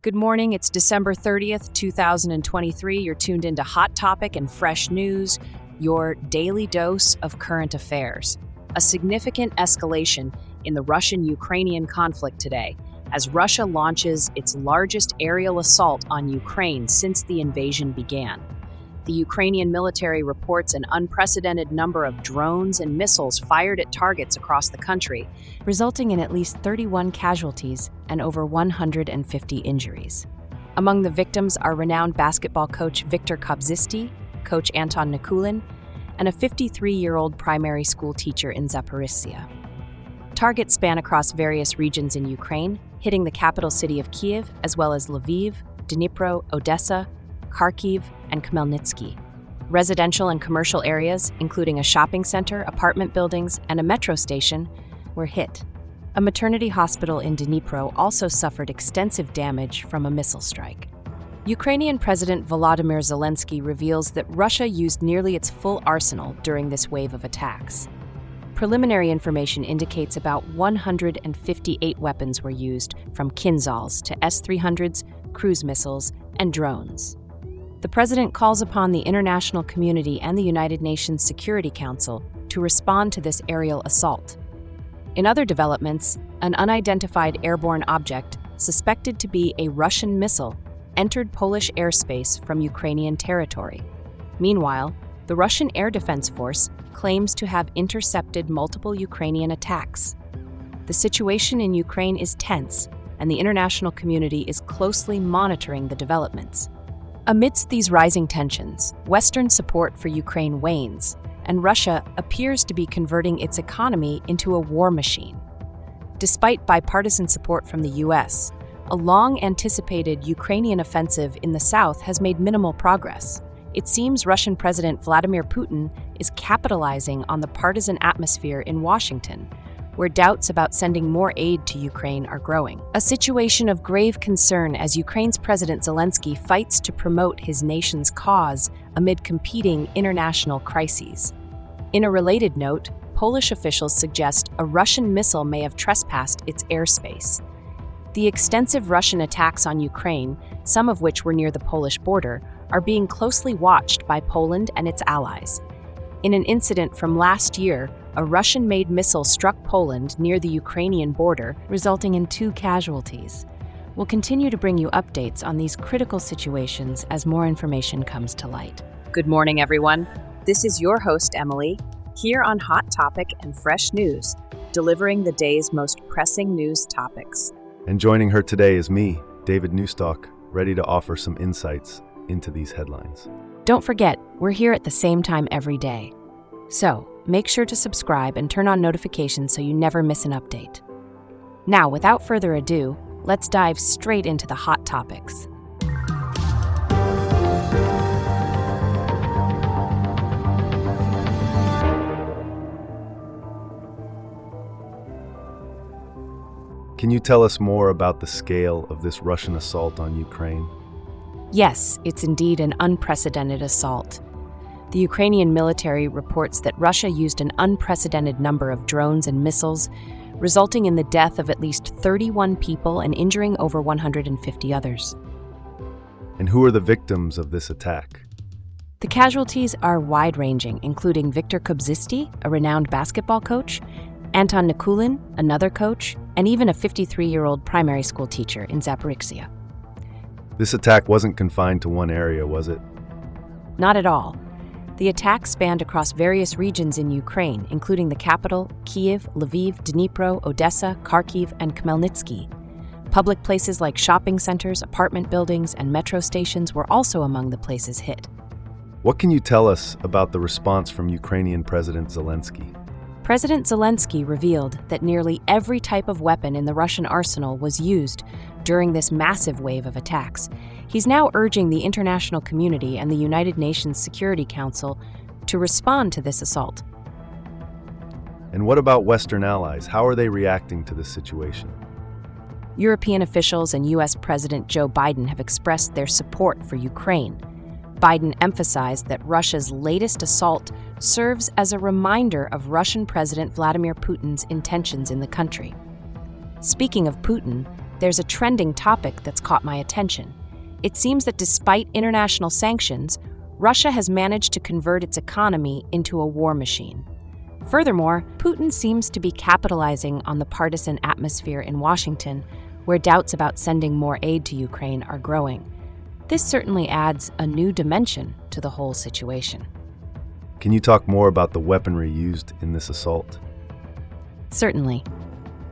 Good morning. It's December 30th, 2023. You're tuned into Hot Topic and Fresh News, your daily dose of current affairs. A significant escalation in the Russian-Ukrainian conflict today, as Russia launches its largest aerial assault on Ukraine since the invasion began. The Ukrainian military reports an unprecedented number of drones and missiles fired at targets across the country, resulting in at least 31 casualties and over 150 injuries. Among the victims are renowned basketball coach Viktor Kobzisty, coach Anton Nikulin, and a 53-year-old primary school teacher in Zaporizhzhia. Targets span across various regions in Ukraine, hitting the capital city of Kyiv, as well as Lviv, Dnipro, Odessa, Kharkiv, and Khmelnytsky. Residential and commercial areas, including a shopping center, apartment buildings, and a metro station, were hit. A maternity hospital in Dnipro also suffered extensive damage from a missile strike. Ukrainian President Volodymyr Zelensky reveals that Russia used nearly its full arsenal during this wave of attacks. Preliminary information indicates about 158 weapons were used, from Kinzhals to S-300s, cruise missiles, and drones. The president calls upon the international community and the United Nations Security Council to respond to this aerial assault. In other developments, an unidentified airborne object, suspected to be a Russian missile, entered Polish airspace from Ukrainian territory. Meanwhile, the Russian Air Defense Force claims to have intercepted multiple Ukrainian attacks. The situation in Ukraine is tense, and the international community is closely monitoring the developments. Amidst these rising tensions, Western support for Ukraine wanes, and Russia appears to be converting its economy into a war machine. Despite bipartisan support from the U.S., a long-anticipated Ukrainian offensive in the south has made minimal progress. It seems Russian President Vladimir Putin is capitalizing on the partisan atmosphere in Washington, where doubts about sending more aid to Ukraine are growing. A situation of grave concern as Ukraine's President Zelensky fights to promote his nation's cause amid competing international crises. In a related note, Polish officials suggest a Russian missile may have trespassed its airspace. The extensive Russian attacks on Ukraine, some of which were near the Polish border, are being closely watched by Poland and its allies. In an incident from last year, a Russian-made missile struck Poland near the Ukrainian border, resulting in 2 casualties. We'll continue to bring you updates on these critical situations as more information comes to light. Good morning, everyone. This is your host, Emily, here on Hot Topic and Fresh News, delivering the day's most pressing news topics. And joining her today is me, David Newstock, ready to offer some insights into these headlines. Don't forget, we're here at the same time every day. So, make sure to subscribe and turn on notifications so you never miss an update. Now, without further ado, let's dive straight into the hot topics. Can you tell us more about the scale of this Russian assault on Ukraine? Yes, it's indeed an unprecedented assault. The Ukrainian military reports that Russia used an unprecedented number of drones and missiles, resulting in the death of at least 31 people and injuring over 150 others. And who are the victims of this attack? The casualties are wide-ranging, including Viktor Kobzisty, a renowned basketball coach, Anton Nikulin, another coach, and even a 53-year-old primary school teacher in Zaporizhzhia. This attack wasn't confined to one area, was it? Not at all. The attack spanned across various regions in Ukraine, including the capital, Kyiv, Lviv, Dnipro, Odessa, Kharkiv, and Khmelnytsky. Public places like shopping centers, apartment buildings, and metro stations were also among the places hit. What can you tell us about the response from Ukrainian President Zelensky? President Zelensky revealed that nearly every type of weapon in the Russian arsenal was used during this massive wave of attacks. He's now urging the international community and the United Nations Security Council to respond to this assault. And what about Western allies? How are they reacting to this situation? European officials and U.S. President Joe Biden have expressed their support for Ukraine. Biden emphasized that Russia's latest assault serves as a reminder of Russian President Vladimir Putin's intentions in the country. Speaking of Putin, there's a trending topic that's caught my attention. It seems that despite international sanctions, Russia has managed to convert its economy into a war machine. Furthermore, Putin seems to be capitalizing on the partisan atmosphere in Washington, where doubts about sending more aid to Ukraine are growing. This certainly adds a new dimension to the whole situation. Can you talk more about the weaponry used in this assault? Certainly.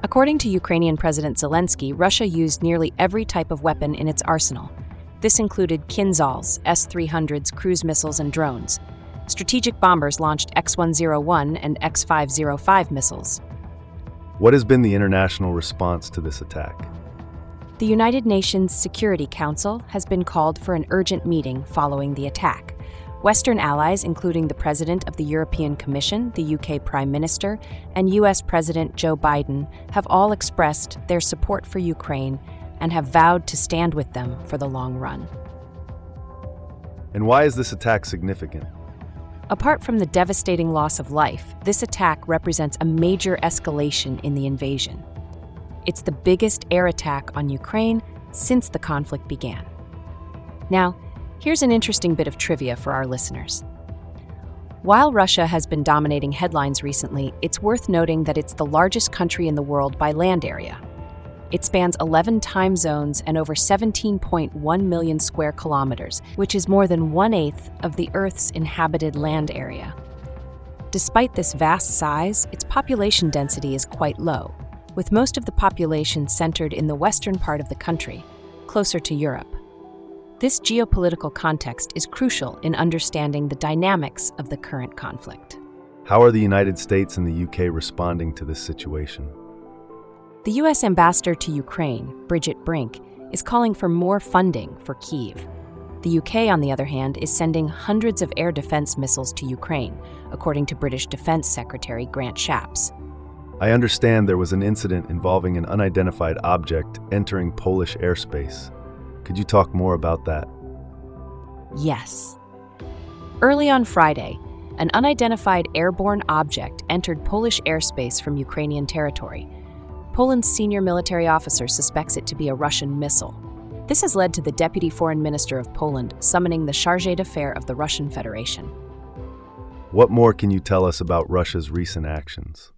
According to Ukrainian President Zelensky, Russia used nearly every type of weapon in its arsenal. This included Kinzhals, S-300s, cruise missiles, and drones. Strategic bombers launched X-101 and X-505 missiles. What has been the international response to this attack? The United Nations Security Council has been called for an urgent meeting following the attack. Western allies, including the President of the European Commission, the UK Prime Minister, and US President Joe Biden, have all expressed their support for Ukraine and have vowed to stand with them for the long run. And why is this attack significant? Apart from the devastating loss of life, this attack represents a major escalation in the invasion. It's the biggest air attack on Ukraine since the conflict began. Now, here's an interesting bit of trivia for our listeners. While Russia has been dominating headlines recently, it's worth noting that it's the largest country in the world by land area. It spans 11 time zones and over 17.1 million square kilometers, which is more than 1/8 of the Earth's inhabited land area. Despite this vast size, its population density is quite low, with most of the population centered in the western part of the country, closer to Europe. This geopolitical context is crucial in understanding the dynamics of the current conflict. How are the United States and the UK responding to this situation? The U.S. ambassador to Ukraine, Bridget Brink, is calling for more funding for Kyiv. The UK, on the other hand, is sending hundreds of air defense missiles to Ukraine, according to British Defense Secretary Grant Shapps. I understand there was an incident involving an unidentified object entering Polish airspace. Could you talk more about that? Yes. Early on Friday, an unidentified airborne object entered Polish airspace from Ukrainian territory. Poland's senior military officer suspects it to be a Russian missile. This has led to the Deputy Foreign Minister of Poland summoning the chargé d'affaires of the Russian Federation. What more can you tell us about Russia's recent actions?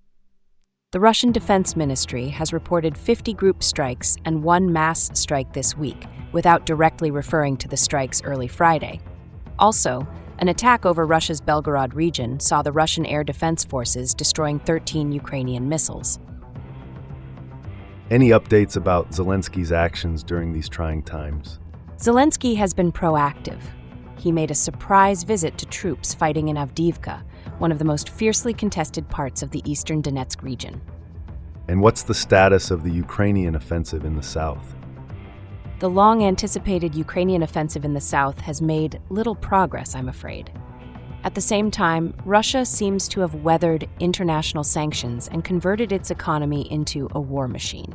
The Russian Defense Ministry has reported 50 group strikes and one mass strike this week, without directly referring to the strikes early Friday. Also, an attack over Russia's Belgorod region saw the Russian Air Defense Forces destroying 13 Ukrainian missiles. Any updates about Zelensky's actions during these trying times? Zelensky has been proactive. He made a surprise visit to troops fighting in Avdiivka, one of the most fiercely contested parts of the eastern Donetsk region. And what's the status of the Ukrainian offensive in the south? The long-anticipated Ukrainian offensive in the south has made little progress, I'm afraid. At the same time, Russia seems to have weathered international sanctions and converted its economy into a war machine.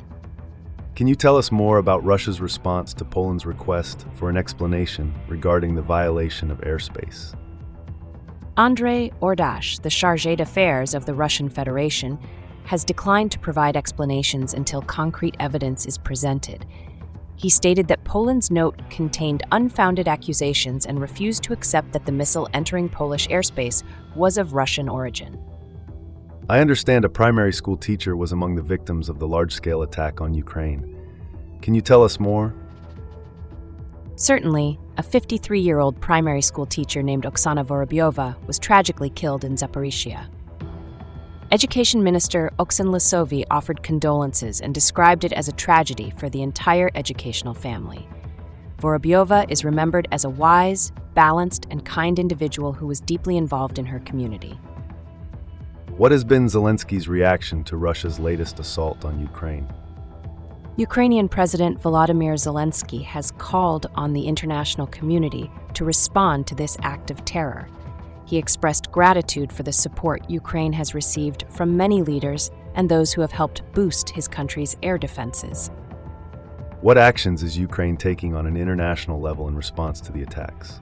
Can you tell us more about Russia's response to Poland's request for an explanation regarding the violation of airspace? Andrei Ordash, the chargé d'affaires of the Russian Federation, has declined to provide explanations until concrete evidence is presented. He stated that Poland's note contained unfounded accusations and refused to accept that the missile entering Polish airspace was of Russian origin. I understand a primary school teacher was among the victims of the large-scale attack on Ukraine. Can you tell us more? Certainly, a 53-year-old primary school teacher named Oksana Vorobyova was tragically killed in Zaporizhia. Education Minister Oksan Lisovy offered condolences and described it as a tragedy for the entire educational family. Vorobyova is remembered as a wise, balanced, and kind individual who was deeply involved in her community. What has been Zelensky's reaction to Russia's latest assault on Ukraine? Ukrainian President Volodymyr Zelensky has called on the international community to respond to this act of terror. He expressed gratitude for the support Ukraine has received from many leaders and those who have helped boost his country's air defenses. What actions is Ukraine taking on an international level in response to the attacks?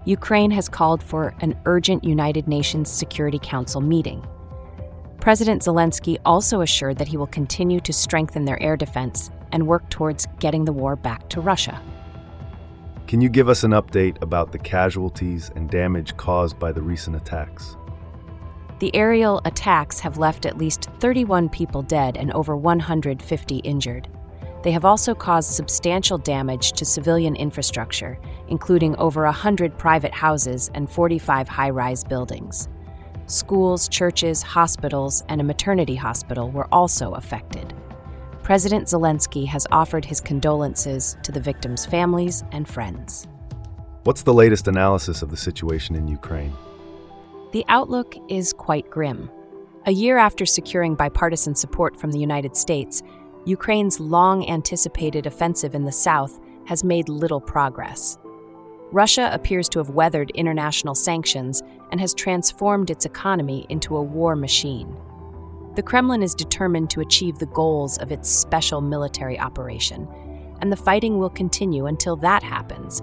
Ukraine has called for an urgent United Nations Security Council meeting. President Zelensky also assured that he will continue to strengthen their air defense and work towards getting the war back to Russia. Can you give us an update about the casualties and damage caused by the recent attacks? The aerial attacks have left at least 31 people dead and over 150 injured. They have also caused substantial damage to civilian infrastructure, including over 100 private houses and 45 high-rise buildings. Schools, churches, hospitals, and a maternity hospital were also affected. President Zelensky has offered his condolences to the victims' families and friends. What's the latest analysis of the situation in Ukraine? The outlook is quite grim. A year after securing bipartisan support from the United States, Ukraine's long-anticipated offensive in the south has made little progress. Russia appears to have weathered international sanctions and has transformed its economy into a war machine. The Kremlin is determined to achieve the goals of its special military operation, and the fighting will continue until that happens.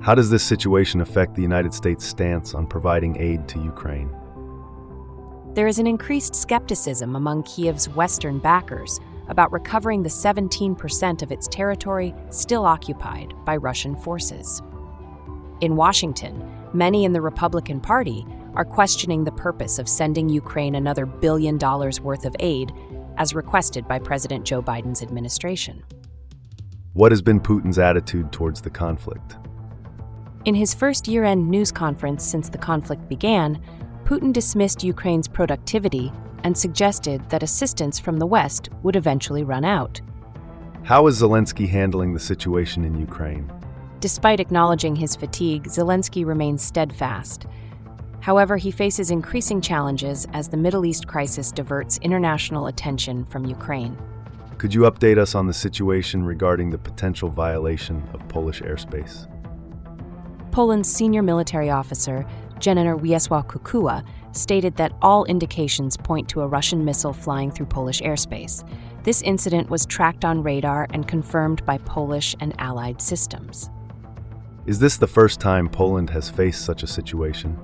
How does this situation affect the United States' stance on providing aid to Ukraine? There is an increased skepticism among Kiev's Western backers about recovering the 17% of its territory still occupied by Russian forces. In Washington, many in the Republican Party are questioning the purpose of sending Ukraine another $1 billion worth of aid, as requested by President Joe Biden's administration. What has been Putin's attitude towards the conflict? In his first year-end news conference since the conflict began, Putin dismissed Ukraine's productivity and suggested that assistance from the West would eventually run out. How is Zelensky handling the situation in Ukraine? Despite acknowledging his fatigue, Zelensky remains steadfast. However, he faces increasing challenges as the Middle East crisis diverts international attention from Ukraine. Could you update us on the situation regarding the potential violation of Polish airspace? Poland's senior military officer, General Wiesław Kukua, stated that all indications point to a Russian missile flying through Polish airspace. This incident was tracked on radar and confirmed by Polish and Allied systems. Is this the first time Poland has faced such a situation?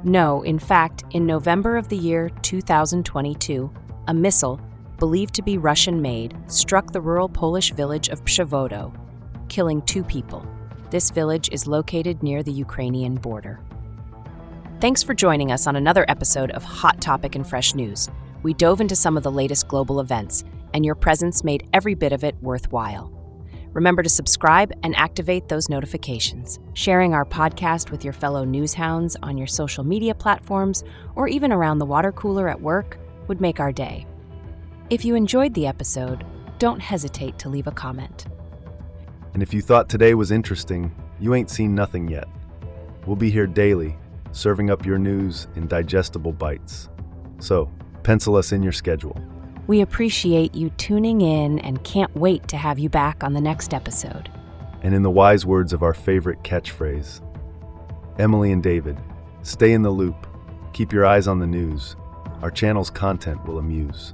No, in fact, in November of the year 2022, a missile, believed to be Russian-made, struck the rural Polish village of Przewodo, killing 2 people. This village is located near the Ukrainian border. Thanks for joining us on another episode of Hot Topic and Fresh News. We dove into some of the latest global events, and your presence made every bit of it worthwhile. Remember to subscribe and activate those notifications. Sharing our podcast with your fellow newshounds on your social media platforms or even around the water cooler at work would make our day. If you enjoyed the episode, don't hesitate to leave a comment. And if you thought today was interesting, you ain't seen nothing yet. We'll be here daily, serving up your news in digestible bites. So, pencil us in your schedule. We appreciate you tuning in and can't wait to have you back on the next episode. And in the wise words of our favorite catchphrase, Emily and David, stay in the loop, keep your eyes on the news. Our channel's content will amuse.